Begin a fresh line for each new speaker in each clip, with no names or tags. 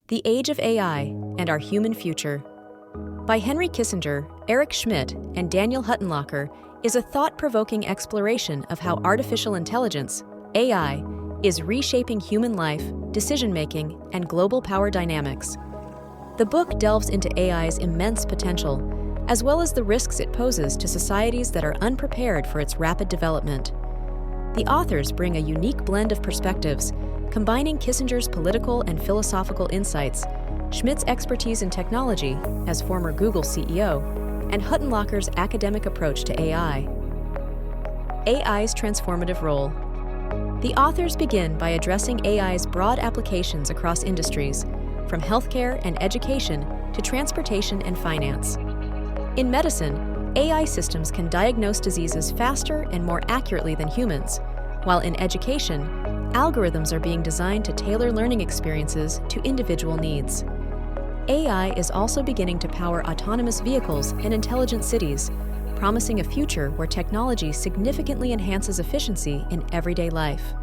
The Age of AI and Our Human Future by Henry Kissinger, Eric Schmidt, and Daniel Huttenlocher is a thought-provoking exploration of how artificial intelligence, AI, is reshaping human life, decision-making, and global power dynamics. The book delves into AI's immense potential, as well as the risks it poses to societies that are unprepared for its rapid development. The authors bring a unique blend of perspectives, combining Kissinger's political and philosophical insights, Schmidt's expertise in technology as former Google CEO, and Huttenlocher's academic approach to AI. AI's transformative role. The authors begin by addressing AI's broad applications across industries, from healthcare and education to transportation and finance. In medicine, AI systems can diagnose diseases faster and more accurately than humans, while in education, algorithms are being designed to tailor learning experiences to individual needs. AI is also beginning to power autonomous vehicles and intelligent cities, promising a future where technology significantly enhances efficiency in everyday life.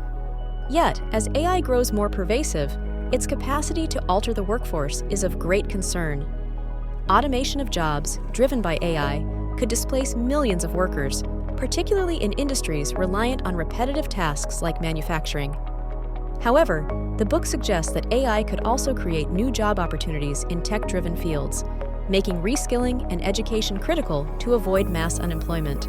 Yet, as AI grows more pervasive, its capacity to alter the workforce is of great concern. Automation of jobs, driven by AI, could displace millions of workers, particularly in industries reliant on repetitive tasks like manufacturing. However, the book suggests that AI could also create new job opportunities in tech-driven fields, making reskilling and education critical to avoid mass unemployment.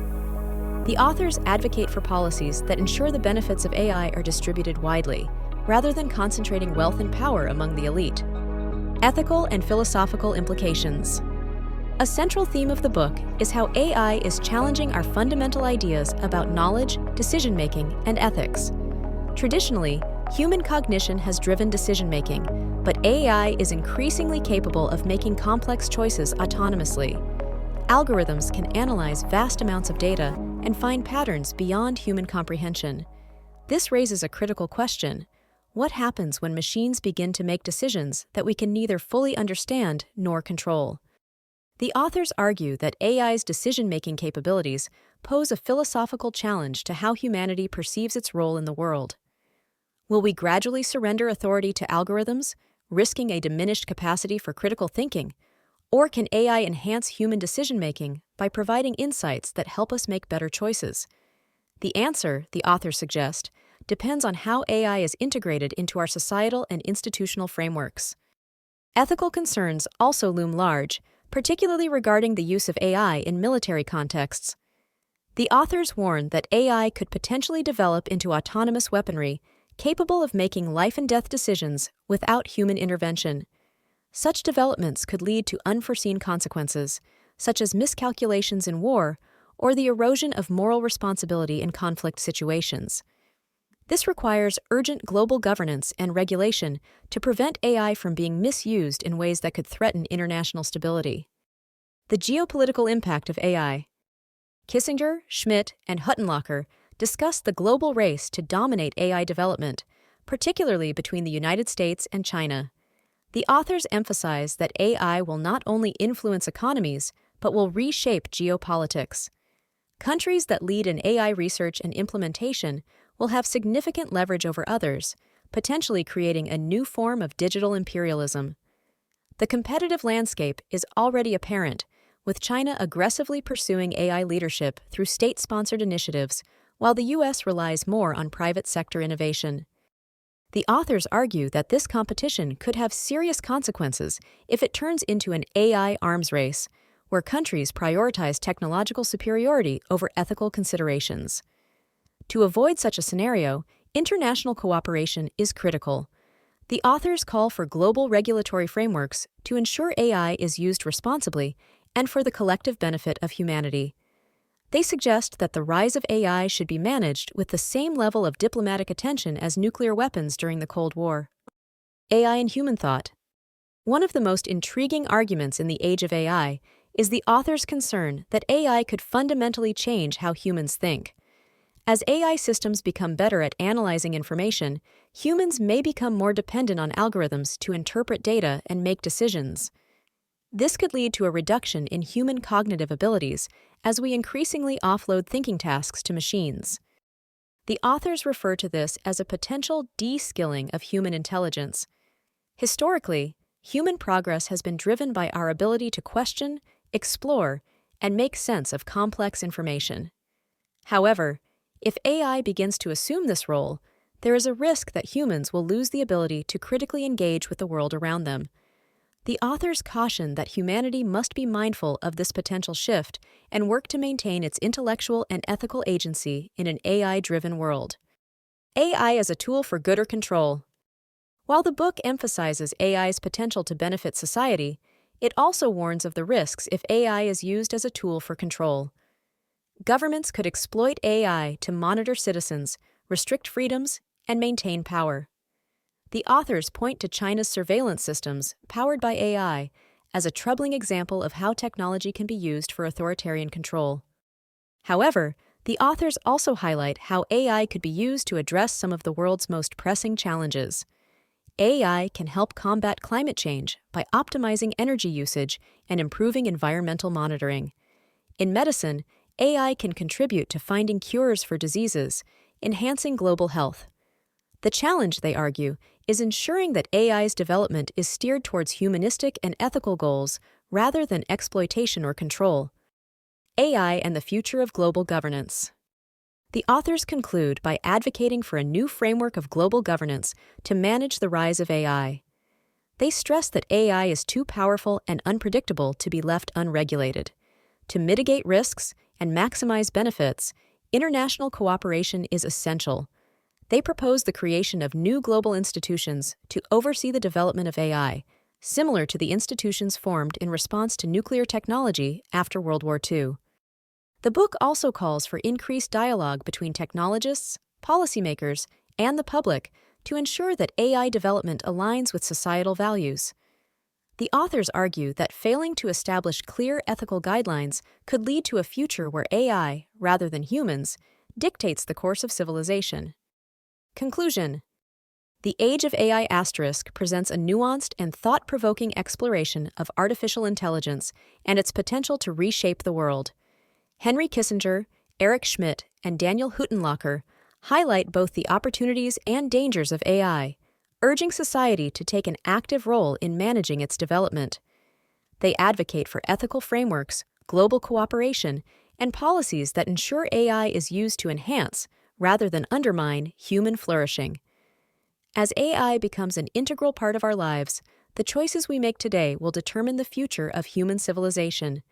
The authors advocate for policies that ensure the benefits of AI are distributed widely, rather than concentrating wealth and power among the elite. Ethical and philosophical implications. A central theme of the book is how AI is challenging our fundamental ideas about knowledge, decision-making, and ethics. Traditionally, human cognition has driven decision-making, but AI is increasingly capable of making complex choices autonomously. Algorithms can analyze vast amounts of data and find patterns beyond human comprehension. This raises a critical question. What happens when machines begin to make decisions that we can neither fully understand nor control? The authors argue that AI's decision-making capabilities pose a philosophical challenge to how humanity perceives its role in the world. Will we gradually surrender authority to algorithms, risking a diminished capacity for critical thinking? Or can AI enhance human decision-making by providing insights that help us make better choices? The answer, the authors suggest, depends on how AI is integrated into our societal and institutional frameworks. Ethical concerns also loom large, particularly regarding the use of AI in military contexts. The authors warn that AI could potentially develop into autonomous weaponry, capable of making life-and-death decisions without human intervention. Such developments could lead to unforeseen consequences, such as miscalculations in war or the erosion of moral responsibility in conflict situations. This requires urgent global governance and regulation to prevent AI from being misused in ways that could threaten international stability. The geopolitical impact of AI. Kissinger, Schmidt, and Huttenlocher discuss the global race to dominate AI development, particularly between the United States and China. The authors emphasize that AI will not only influence economies, but will reshape geopolitics. Countries that lead in AI research and implementation will have significant leverage over others, potentially creating a new form of digital imperialism. The competitive landscape is already apparent, with China aggressively pursuing AI leadership through state-sponsored initiatives, while the U.S. relies more on private sector innovation. The authors argue that this competition could have serious consequences if it turns into an AI arms race, where countries prioritize technological superiority over ethical considerations. To avoid such a scenario, international cooperation is critical. The authors call for global regulatory frameworks to ensure AI is used responsibly and for the collective benefit of humanity. They suggest that the rise of AI should be managed with the same level of diplomatic attention as nuclear weapons during the Cold War. AI and human thought. One of the most intriguing arguments in the age of AI is the author's concern that AI could fundamentally change how humans think. As AI systems become better at analyzing information, humans may become more dependent on algorithms to interpret data and make decisions. This could lead to a reduction in human cognitive abilities as we increasingly offload thinking tasks to machines. The authors refer to this as a potential de-skilling of human intelligence. Historically, human progress has been driven by our ability to question, explore, and make sense of complex information. However, if AI begins to assume this role, there is a risk that humans will lose the ability to critically engage with the world around them. The authors caution that humanity must be mindful of this potential shift and work to maintain its intellectual and ethical agency in an AI-driven world. AI as a tool for good or control. While the book emphasizes AI's potential to benefit society, it also warns of the risks if AI is used as a tool for control. Governments could exploit AI to monitor citizens, restrict freedoms, and maintain power. The authors point to China's surveillance systems, powered by AI, as a troubling example of how technology can be used for authoritarian control. However, the authors also highlight how AI could be used to address some of the world's most pressing challenges. AI can help combat climate change by optimizing energy usage and improving environmental monitoring. In medicine, AI can contribute to finding cures for diseases, enhancing global health. The challenge, they argue, is ensuring that AI's development is steered towards humanistic and ethical goals rather than exploitation or control. AI and the future of global governance. The authors conclude by advocating for a new framework of global governance to manage the rise of AI. They stress that AI is too powerful and unpredictable to be left unregulated. To mitigate risks and maximize benefits, international cooperation is essential. They propose the creation of new global institutions to oversee the development of AI, similar to the institutions formed in response to nuclear technology after World War II. The book also calls for increased dialogue between technologists, policymakers, and the public to ensure that AI development aligns with societal values. The authors argue that failing to establish clear ethical guidelines could lead to a future where AI, rather than humans, dictates the course of civilization. Conclusion. The Age of AI * presents a nuanced and thought-provoking exploration of artificial intelligence and its potential to reshape the world. Henry Kissinger, Eric Schmidt, and Daniel Huttenlocher highlight both the opportunities and dangers of AI, urging society to take an active role in managing its development. They advocate for ethical frameworks, global cooperation, and policies that ensure AI is used to enhance, rather than undermine, human flourishing. As AI becomes an integral part of our lives, the choices we make today will determine the future of human civilization.